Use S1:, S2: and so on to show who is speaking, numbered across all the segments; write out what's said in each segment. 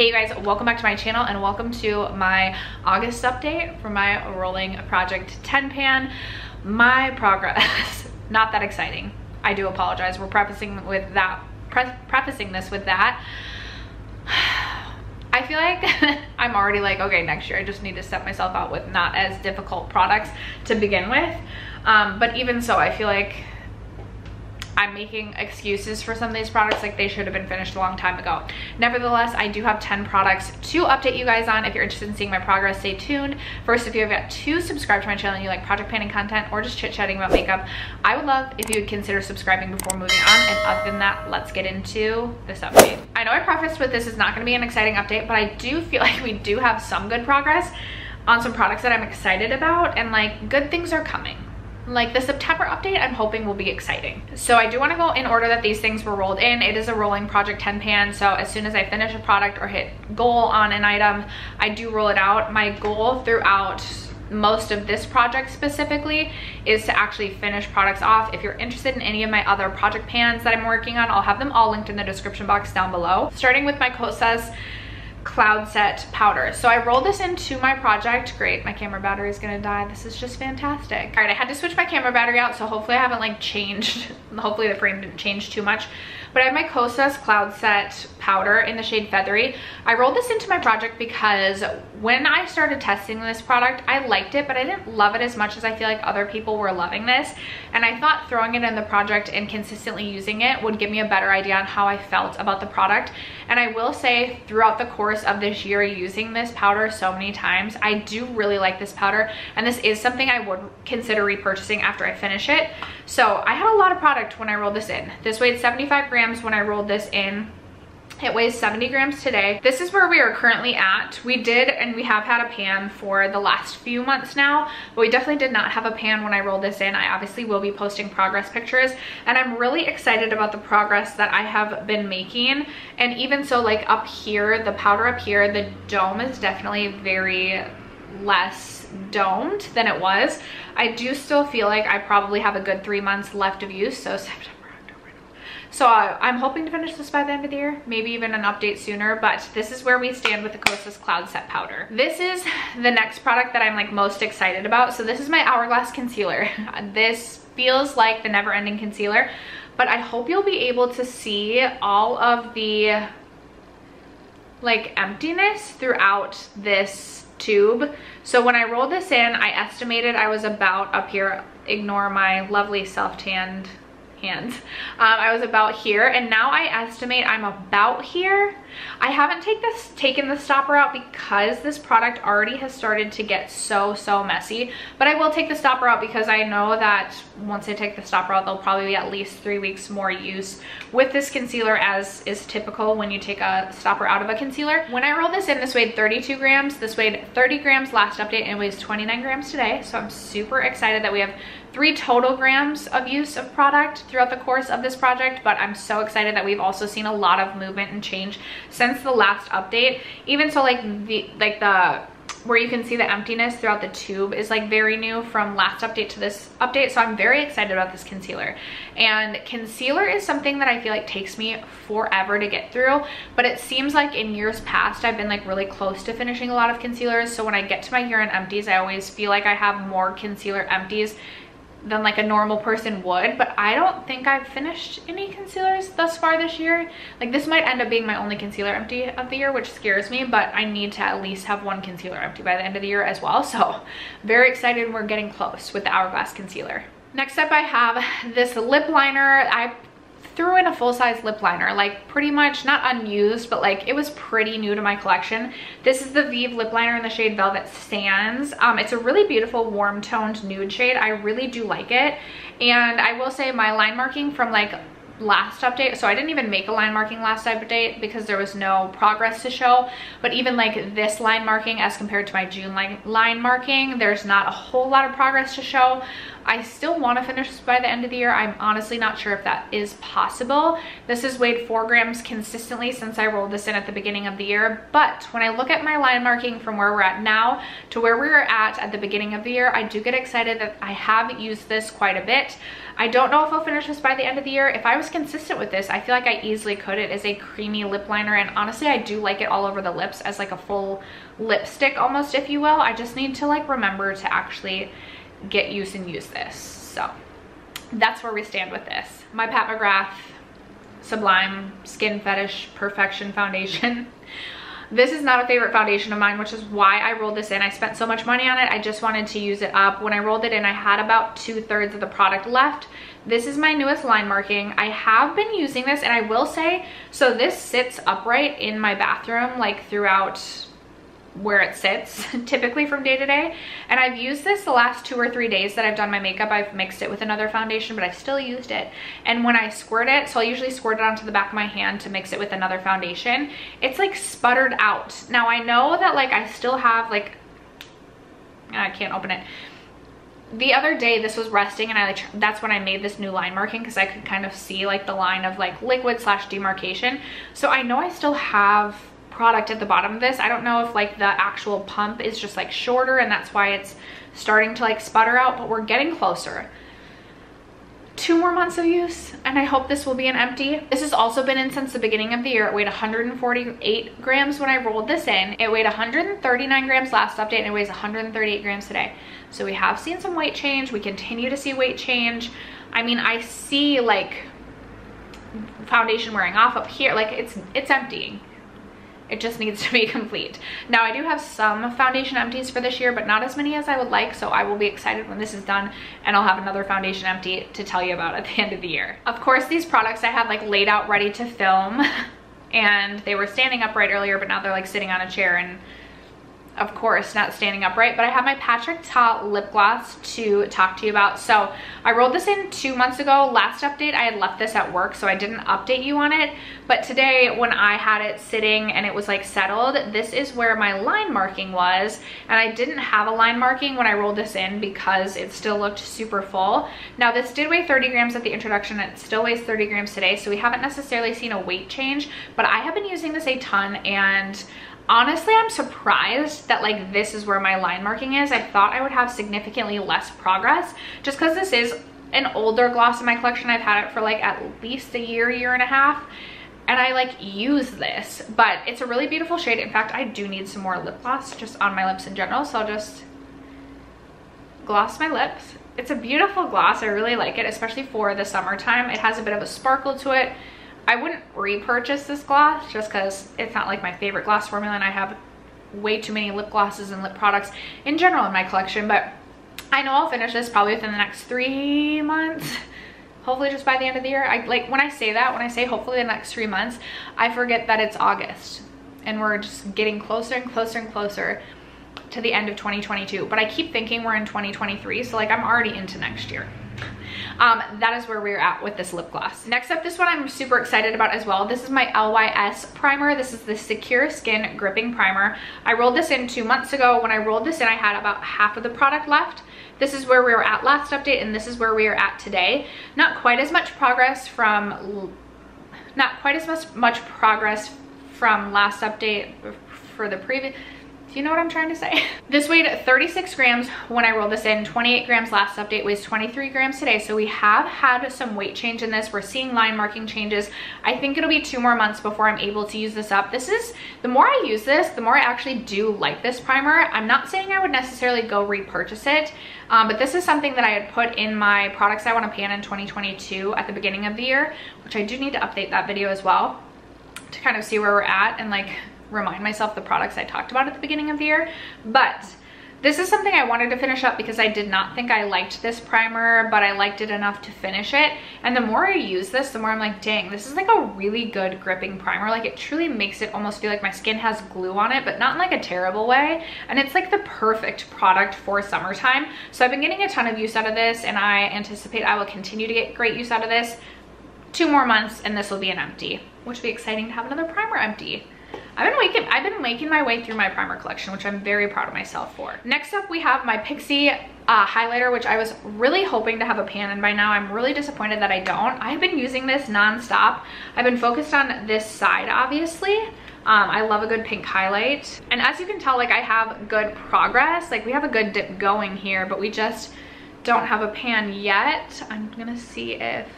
S1: Hey you guys, welcome back to my channel and welcome to my August update for my rolling project 10 pan. My progress, not that exciting. I do apologize. We're prefacing this with that. I feel like I'm already like, okay, next year I just need to set myself out with not as difficult products to begin with. But even so, I feel like I'm making excuses for some of these products, like they should have been finished a long time ago. Nevertheless, I do have 10 products to update you guys on. If you're interested in seeing my progress, stay tuned. First, if you've got to subscribe to my channel and you like project planning content or just chit-chatting about makeup, I would love if you would consider subscribing before moving on. And other than that, let's get into this update. I know I prefaced with this is not going to be an exciting update, but I do feel like we do have some good progress on some products that I'm excited about, and like good things are coming. Like the September update, I'm hoping will be exciting. So I do want to go in order that these things were rolled in. It is a rolling project 10 pan, so as soon as I finish a product or hit goal on an item, I do roll it out. My goal throughout most of this project specifically is to actually finish products off. If you're interested in any of my other project pans that I'm working on, I'll have them all linked in the description box down below. Starting with my Kosas Cloud Set powder. So I rolled this into my project. Great, my camera battery is gonna die. This is just fantastic. All right, I had to switch my camera battery out, so hopefully I haven't like changed, hopefully the frame didn't change too much. But I have my Kosas Cloud Set powder in the shade Feathery. I rolled this into my project because when I started testing this product, I liked it, but I didn't love it as much as I feel like other people were loving this. And I thought throwing it in the project and consistently using it would give me a better idea on how I felt about the product. And I will say throughout the course of this year using this powder so many times, I do really like this powder, and this is something I would consider repurchasing after I finish it. So I had a lot of product when I rolled this in. This weighed 75 grams when I rolled this in. It weighs 70 grams today. This is where we are currently at. We did, and we have had a pan for the last few months now, but we definitely did not have a pan when I rolled this in. I obviously will be posting progress pictures, and I'm really excited about the progress that I have been making. And even so, like up here, the powder up here, the dome is definitely very less domed than it was. I do still feel like I probably have a good 3 months left of use, so September. So I'm hoping to finish this by the end of the year, maybe even an update sooner, but this is where we stand with the Kosas Cloud Set powder. This is the next product that I'm like most excited about. So this is my Hourglass Concealer. This feels like the never ending concealer, but I hope you'll be able to see all of the like emptiness throughout this tube. So when I rolled this in, I estimated I was about up here, ignore my lovely self-tanned hands. I was about here, and now I estimate I'm about here. I haven't taken the stopper out because this product already has started to get so messy, but I will take the stopper out because I know that once I take the stopper out, there'll probably be at least 3 weeks more use with this concealer, as is typical when you take a stopper out of a concealer. When I rolled this in, this weighed 32 grams. This weighed 30 grams last update, and it weighs 29 grams today. So I'm super excited that we have 3 total grams of use of product throughout the course of this project, but I'm so excited that we've also seen a lot of movement and change since the last update. Even so, like the where you can see the emptiness throughout the tube is like very new from last update to this update. So I'm very excited about this concealer. And concealer is something that I feel like takes me forever to get through, but it seems like in years past I've been like really close to finishing a lot of concealers. So when I get to my year-end empties, I always feel like I have more concealer empties than like a normal person would, but I don't think I've finished any concealers thus far this year. Like this might end up being my only concealer empty of the year, which scares me, but I need to at least have 1 concealer empty by the end of the year as well. So very excited, we're getting close with the Hourglass Concealer. Next up, I have this lip liner. I threw in a full-size lip liner, like pretty much not unused, but like it was pretty new to my collection. This is the Vive lip liner in the shade Velvet Sands. It's a really beautiful warm toned nude shade. I really do like it. And I will say my line marking from like last update, so I didn't even make a line marking last update because there was no progress to show, but even like this line marking as compared to my June line marking, there's not a whole lot of progress to show. I still want to finish this by the end of the year. I'm honestly not sure if that is possible. This has weighed 4 grams consistently since I rolled this in at the beginning of the year. But when I look at my line marking from where we're at now to where we were at the beginning of the year, I do get excited that I have used this quite a bit. I don't know if I'll finish this by the end of the year. If I was consistent with this, I feel like I easily could. It is a creamy lip liner, and honestly, I do like it all over the lips as like a full lipstick almost, if you will. I just need to like remember to actually get used and use this. So that's where we stand with this. My Pat McGrath Sublime Skin Fetish Perfection Foundation. This is not a favorite foundation of mine, which is why I rolled this in. I spent so much money on it. I just wanted to use it up. When I rolled it in, I had about 2/3 of the product left. This is my newest line marking. I have been using this, and I will say, so this sits upright in my bathroom, like throughout where it sits, typically from day to day. And I've used this the last 2 or 3 days that I've done my makeup. I've mixed it with another foundation, but I still used it. And when I squirt it, so I usually squirt it onto the back of my hand to mix it with another foundation, it's like sputtered out. Now I know that like I still have like, I can't open it. The other day this was resting, and that's when I made this new line marking, because I could kind of see like the line of like liquid / demarcation. So I know I still have product at the bottom of this. I don't know if like the actual pump is just like shorter and that's why it's starting to like sputter out, but we're getting closer. 2 more months of use, and I hope this will be an empty. This has also been in since the beginning of the year. It weighed 148 grams when I rolled this in. It weighed 139 grams last update, and it weighs 138 grams today. So we have seen some weight change. We continue to see weight change. I mean, I see like foundation wearing off up here. Like it's emptying. It just needs to be complete. Now I do have some foundation empties for this year, but not as many as I would like. So I will be excited when this is done, and I'll have another foundation empty to tell you about at the end of the year. Of course, these products I had like laid out ready to film, and they were standing upright earlier, but now they're like sitting on a chair and of course not standing upright. But I have my Patrick Ta lip gloss to talk to you about. So I rolled this in 2 months ago. Last update I had left this at work, so I didn't update you on it. But today when I had it sitting and it was like settled, this is where my line marking was. And I didn't have a line marking when I rolled this in because it still looked super full. Now this did weigh 30 grams at the introduction, and it still weighs 30 grams today. So we haven't necessarily seen a weight change, but I have been using this a ton, and honestly, I'm surprised that like this is where my line marking is. I thought I would have significantly less progress just because this is an older gloss in my collection. I've had it for like at least a year and a half, and I like use this, but it's a really beautiful shade. In fact, I do need some more lip gloss just on my lips in general, so I'll just gloss my lips. It's a beautiful gloss. I really like it, especially for the summertime. It has a bit of a sparkle to it. I wouldn't repurchase this gloss just because it's not like my favorite gloss formula, and I have way too many lip glosses and lip products in general in my collection. But I know I'll finish this probably within the next 3 months, hopefully just by the end of the year. I like when I say that, when I say hopefully the next 3 months, I forget that it's August and we're just getting closer and closer and closer to the end of 2022. But I keep thinking we're in 2023, so like I'm already into next year. That is where we're at with this lip gloss. Next up, this one I'm super excited about as well. This is my LYS primer. This is the Secure Skin Gripping Primer. I rolled this in 2 months ago. When I rolled this in, I had about half of the product left. This is where we were at last update, and this is where we are at today. Not quite as much progress from last update for the previous. Do you know what I'm trying to say? This weighed 36 grams when I rolled this in, 28 grams last update, weighs 23 grams today. So we have had some weight change in this. We're seeing line marking changes. I think it'll be 2 more months before I'm able to use this up. The more I use this, the more I actually do like this primer. I'm not saying I would necessarily go repurchase it, but this is something that I had put in my products I want to pan in 2022 at the beginning of the year, which I do need to update that video as well to kind of see where we're at and like remind myself the products I talked about at the beginning of the year. But this is something I wanted to finish up because I did not think I liked this primer, but I liked it enough to finish it. And the more I use this, the more I'm like, dang, this is like a really good gripping primer. Like it truly makes it almost feel like my skin has glue on it, but not in like a terrible way. And it's like the perfect product for summertime. So I've been getting a ton of use out of this, and I anticipate I will continue to get great use out of this. 2 more months and this will be an empty, which will be exciting to have another primer empty. I've been making my way through my primer collection, which I'm very proud of myself for. Next up, we have my Pixie highlighter, which I was really hoping to have a pan in by now. I'm really disappointed that I don't. I've been using this non-stop. I've been focused on this side, obviously. I love a good pink highlight. And as you can tell, like, I have good progress. Like, we have a good dip going here, but we just don't have a pan yet. I'm gonna see if,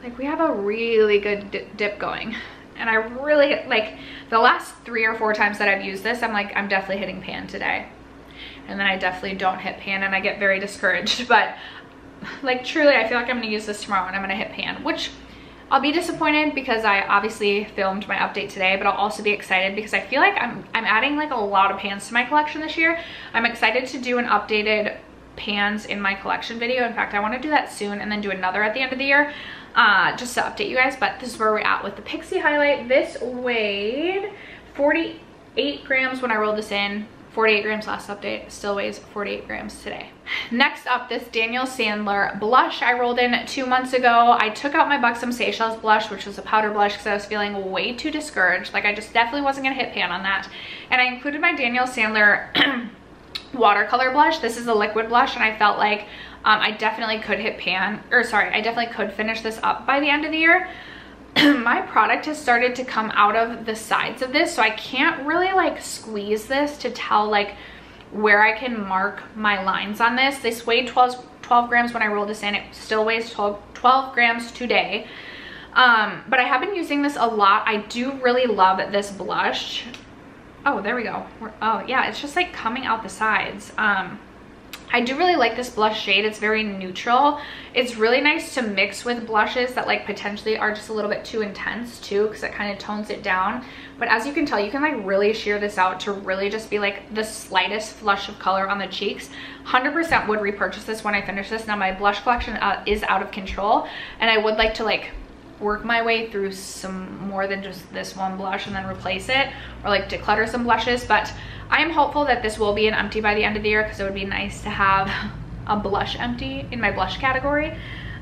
S1: like, we have a really good dip going. And I really, like, the last 3 or 4 times that I've used this, I'm like, I'm definitely hitting pan today. And then I definitely don't hit pan and I get very discouraged. But, like, truly, I feel like I'm gonna use this tomorrow and I'm gonna hit pan, which I'll be disappointed because I obviously filmed my update today, but I'll also be excited because I feel like I'm adding, like, a lot of pans to my collection this year. I'm excited to do an updated pans in my collection video. In fact, I want to do that soon and then do another at the end of the year, just to update you guys. But this is where we're at with the Pixie highlight. This weighed 48 grams when I rolled this in, 48 grams last update, still weighs 48 grams today. Next up, this Daniel Sandler blush I rolled in 2 months ago. I took out my Buxom Seychelles blush, which was a powder blush, because I was feeling way too discouraged. Like, I just definitely wasn't gonna hit pan on that. And I included my Daniel Sandler watercolor blush. This is a liquid blush, and I felt like I definitely could hit pan, or sorry, I definitely could finish this up by the end of the year. My product has started to come out of the sides of this, so I can't really, like, squeeze this to tell, like, where I can mark my lines on this. This weighed 12 grams when I rolled this in. It still weighs 12 grams today. But I have been using this a lot. I do really love this blush. Oh, there we go. Oh yeah, it's just, like, coming out the sides. I do really like this blush shade. It's very neutral. It's really nice to mix with blushes that, like, potentially are just a little bit too intense too, because it kind of tones it down. But as you can tell, you can, like, really sheer this out to really just be, like, the slightest flush of color on the cheeks. 100% would repurchase this when I finish this. Now, my blush collection is out of control, and I would like to, like, work my way through some more than just this one blush and then replace it, or, like, declutter some blushes. But I am hopeful that this will be an empty by the end of the year, because it would be nice to have a blush empty in my blush category.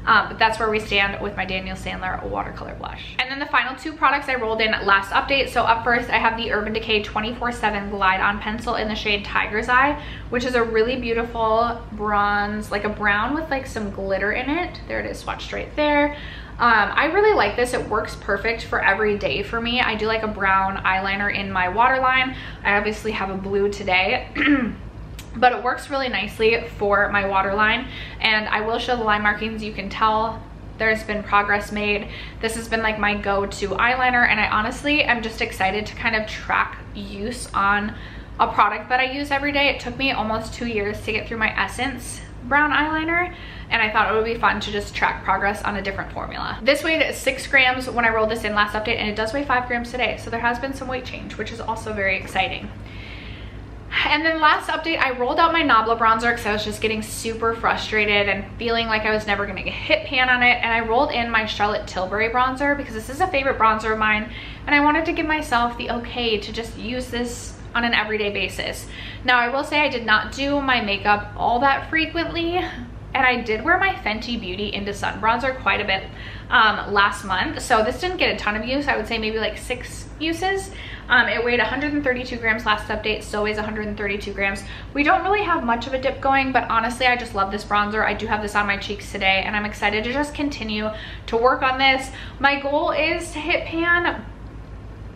S1: But that's where we stand with my Daniel Sandler watercolor blush. And then the final 2 products I rolled in last update. So up first, I have the Urban Decay 24/7 Glide On Pencil in the shade Tiger's Eye, which is a really beautiful bronze, like a brown with, like, some glitter in it. There it is, swatched right there. I really like this. It works perfect for every day for me. I do like a brown eyeliner in my waterline. I obviously have a blue today. But it works really nicely for my waterline, and I will show the line markings. You can tell there's been progress made. This has been, like, my go-to eyeliner, and I honestly am just excited to kind of track use on a product that I use every day. It took me almost 2 years to get through my Essence brown eyeliner, and I thought it would be fun to just track progress on a different formula. This weighed 6 grams when I rolled this in last update, and it does weigh 5 grams today, so there has been some weight change, which is also very exciting. And then last update, I rolled out my Nabla bronzer because I was just getting super frustrated and feeling like I was never gonna get hit pan on it. And I rolled in my Charlotte Tilbury bronzer because this is a favorite bronzer of mine, and I wanted to give myself the okay to just use this on an everyday basis. Now, I will say I did not do my makeup all that frequently, and I did wear my Fenty Beauty Into Sun bronzer quite a bit last month, so this didn't get a ton of use. I would say maybe like 6 uses. It weighed 132 grams last update, still weighs 132 grams. We don't really have much of a dip going, but honestly, I just love this bronzer. I do have this on my cheeks today, and I'm excited to just continue to work on this. My goal is to hit pan,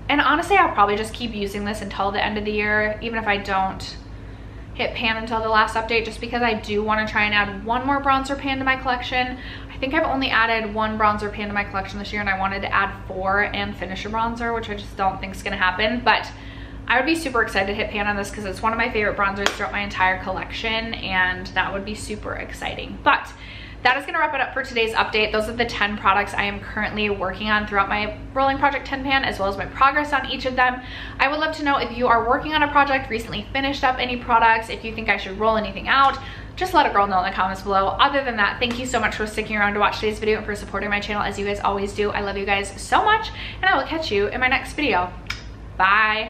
S1: and honestly, I'll probably just keep using this until the end of the year, even if I don't hit pan until the last update, just because I do want to try and add one more bronzer pan to my collection. I think I've only added 1 bronzer pan to my collection this year, and I wanted to add 4 and finish a bronzer, which I just don't think is going to happen. But I would be super excited to hit pan on this because it's one of my favorite bronzers throughout my entire collection, and that would be super exciting. But that is going to wrap it up for today's update. Those are the 10 products I am currently working on throughout my Rolling Project 10 pan, as well as my progress on each of them. I would love to know if you are working on a project, recently finished up any products, if you think I should roll anything out. Just let a girl know in the comments below. Other than that, thank you so much for sticking around to watch today's video and for supporting my channel as you guys always do. I love you guys so much, and I will catch you in my next video. Bye.